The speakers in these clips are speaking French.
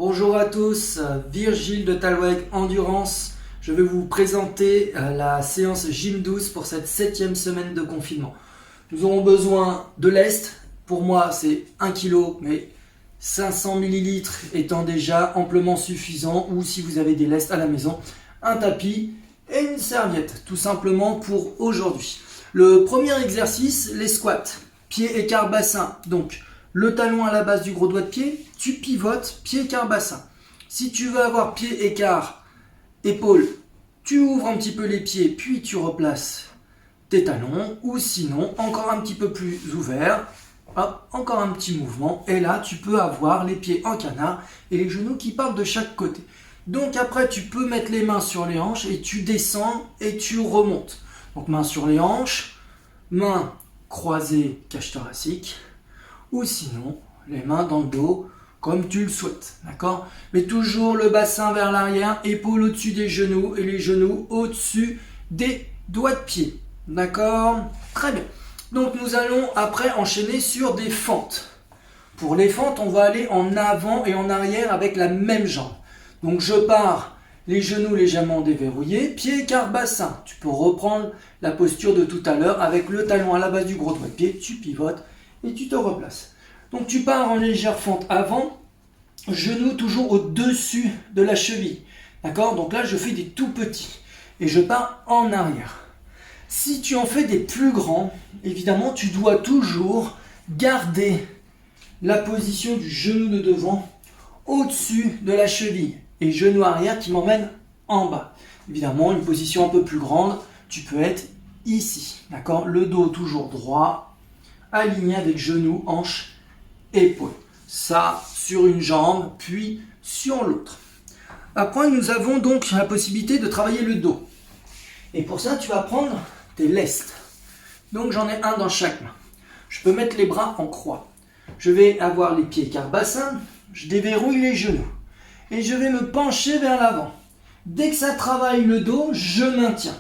Bonjour à tous, Virgile de Talweg Endurance. Je vais vous présenter la séance Gym 12 pour cette 7e semaine de confinement. Nous aurons besoin de lest. Pour moi, c'est 1 kg, mais 500 ml étant déjà amplement suffisant. Ou si vous avez des lestes à la maison, un tapis et une serviette, tout simplement pour aujourd'hui. Le premier exercice, les squats. Pied, écart, bassin. Donc, le talon à la base du gros doigt de pied, tu pivotes, pied, écart, bassin. Si tu veux avoir pied, écart, épaule, tu ouvres un petit peu les pieds, puis tu replaces tes talons. Ou sinon, encore un petit peu plus ouvert, hop, encore un petit mouvement. Et là, tu peux avoir les pieds en canard et les genoux qui partent de chaque côté. Donc après, tu peux mettre les mains sur les hanches et tu descends et tu remontes. Donc mains sur les hanches, mains croisées, cage thoracique. Ou sinon, les mains dans le dos, comme tu le souhaites, d'accord? Mais toujours le bassin vers l'arrière, épaules au-dessus des genoux et les genoux au-dessus des doigts de pied, d'accord? Très bien. Donc nous allons après enchaîner sur des fentes. Pour les fentes, on va aller en avant et en arrière avec la même jambe. Donc je pars, les genoux légèrement déverrouillés, pied, écart, bassin. Tu peux reprendre la posture de tout à l'heure avec le talon à la base du gros doigt de pied, tu pivotes et tu te replaces. Donc tu pars en légère fente avant, genou toujours au-dessus de la cheville. D'accord? Donc là je fais des tout petits et je pars en arrière. Si tu en fais des plus grands, évidemment tu dois toujours garder la position du genou de devant au-dessus de la cheville et genou arrière qui m'emmène en bas. Évidemment, une position un peu plus grande, tu peux être ici. D'accord? Le dos toujours droit, aligné avec genou, hanche, épaule. Ça sur une jambe, puis sur l'autre. Après, nous avons donc la possibilité de travailler le dos. Et pour ça, tu vas prendre tes lestes. Donc j'en ai un dans chaque main. Je peux mettre les bras en croix. Je vais avoir les pieds écart bassin, je déverrouille les genoux. Et je vais me pencher vers l'avant. Dès que ça travaille le dos, je maintiens.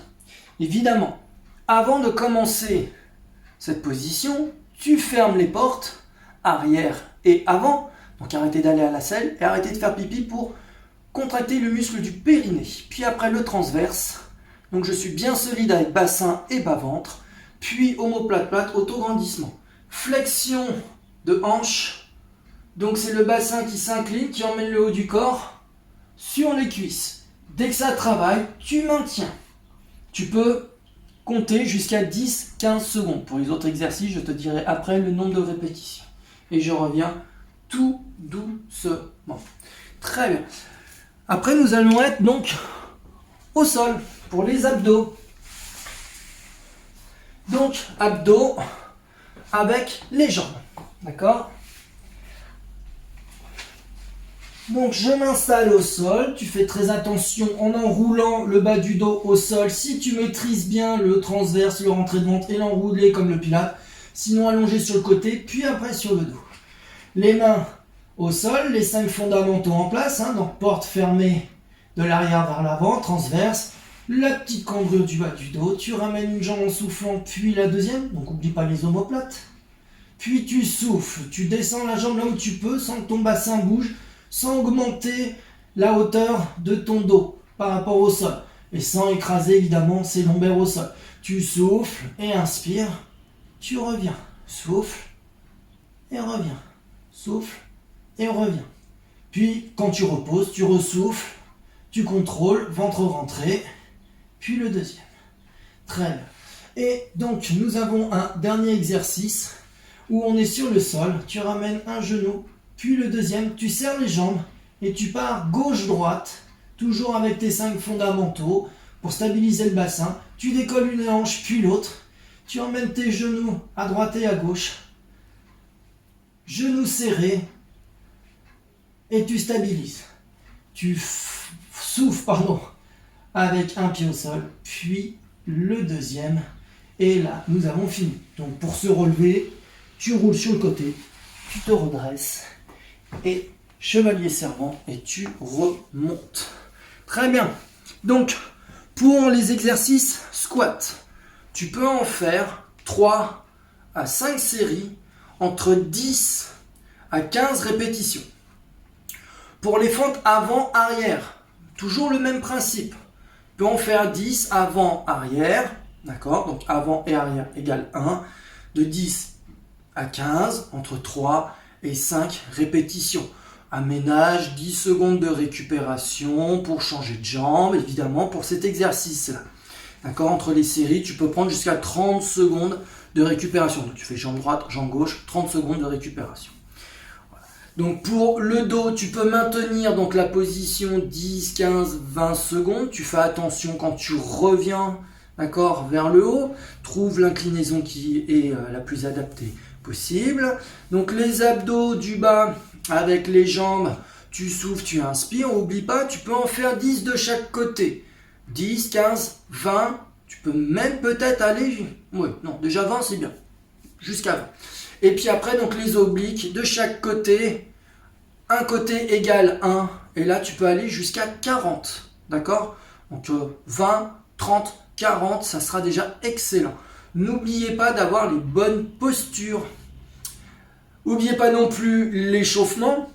Évidemment, avant de commencer cette position, tu fermes les portes, arrière et avant. Donc arrêtez d'aller à la selle et arrêtez de faire pipi pour contracter le muscle du périnée. Puis après le transverse. Donc je suis bien solide avec bassin et bas-ventre. Puis omoplate-plate, autograndissement. Flexion de hanche. Donc c'est le bassin qui s'incline, qui emmène le haut du corps sur les cuisses. Dès que ça travaille, tu maintiens. Tu peux compter jusqu'à 10-15 secondes. Pour les autres exercices, je te dirai après le nombre de répétitions. Et je reviens tout doucement. Très bien. Après, nous allons être donc au sol pour les abdos. Donc, abdos avec les jambes. D'accord ? Donc je m'installe au sol, tu fais très attention en enroulant le bas du dos au sol. Si tu maîtrises bien le transverse, le rentré de ventre et l'enroulé comme le pilate, sinon allongé sur le côté, puis après sur le dos. Les mains au sol, les 5 fondamentaux en place, donc porte fermée de l'arrière vers l'avant, transverse, la petite cambrure du bas du dos, tu ramènes une jambe en soufflant, puis la deuxième, donc n'oublie pas les omoplates. Puis tu souffles, tu descends la jambe là où tu peux sans que ton bassin bouge, sans augmenter la hauteur de ton dos par rapport au sol et sans écraser évidemment ses lombaires au sol. Tu souffles et inspires, tu reviens, souffle et reviens, souffle et reviens. Puis quand tu reposes, tu ressouffles, tu contrôles, ventre rentré, puis le deuxième. Très bien. Et donc nous avons un dernier exercice où on est sur le sol, tu ramènes un genou, puis le deuxième, tu serres les jambes et tu pars gauche-droite, toujours avec tes 5 fondamentaux pour stabiliser le bassin. Tu décolles une hanche puis l'autre. Tu emmènes tes genoux à droite et à gauche. Genoux serrés et tu stabilises. Tu souffles avec un pied au sol, puis le deuxième. Et là, nous avons fini. Donc pour se relever, tu roules sur le côté, tu te redresses. Et chevalier servant et tu remontes. Très bien. Donc, pour les exercices squat, tu peux en faire 3 à 5 séries entre 10 à 15 répétitions. Pour les fentes avant-arrière, toujours le même principe. On peut en faire 10 avant-arrière, d'accord? Donc avant et arrière égale 1. De 10 à 15, entre 3 et 5 répétitions. Aménage 10 secondes de récupération pour changer de jambe, évidemment, pour cet exercice-là. D'accord? Entre les séries, tu peux prendre jusqu'à 30 secondes de récupération. Donc tu fais jambe droite, jambe gauche, 30 secondes de récupération. Voilà. Donc pour le dos, tu peux maintenir donc la position 10, 15, 20 secondes. Tu fais attention quand tu reviens, d'accord, vers le haut. Trouve l'inclinaison qui est la plus adaptée possible. Donc les abdos du bas avec les jambes, tu souffles, tu inspires. N'oublie pas, tu peux en faire 10 de chaque côté. 10, 15, 20, tu peux même peut-être aller, oui, non, déjà 20 c'est bien, jusqu'à 20. Et puis après, donc les obliques de chaque côté, un côté égale 1, et là tu peux aller jusqu'à 40, d'accord? Donc 20, 30, 40, ça sera déjà excellent. N'oubliez pas d'avoir les bonnes postures. N'oubliez pas non plus l'échauffement.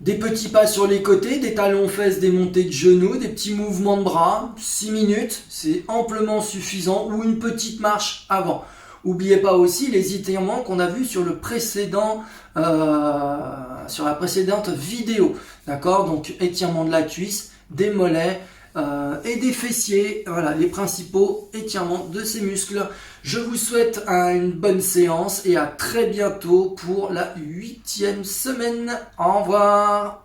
Des petits pas sur les côtés, des talons fesses, des montées de genoux, des petits mouvements de bras, 6 minutes, c'est amplement suffisant, ou une petite marche avant. N'oubliez pas aussi les étirements qu'on a vus sur le précédent, sur la précédente vidéo, d'accord? Donc étirement de la cuisse, des mollets et des fessiers, voilà les principaux étirements de ces muscles. Je vous souhaite une bonne séance et à très bientôt pour la 8e semaine. Au revoir.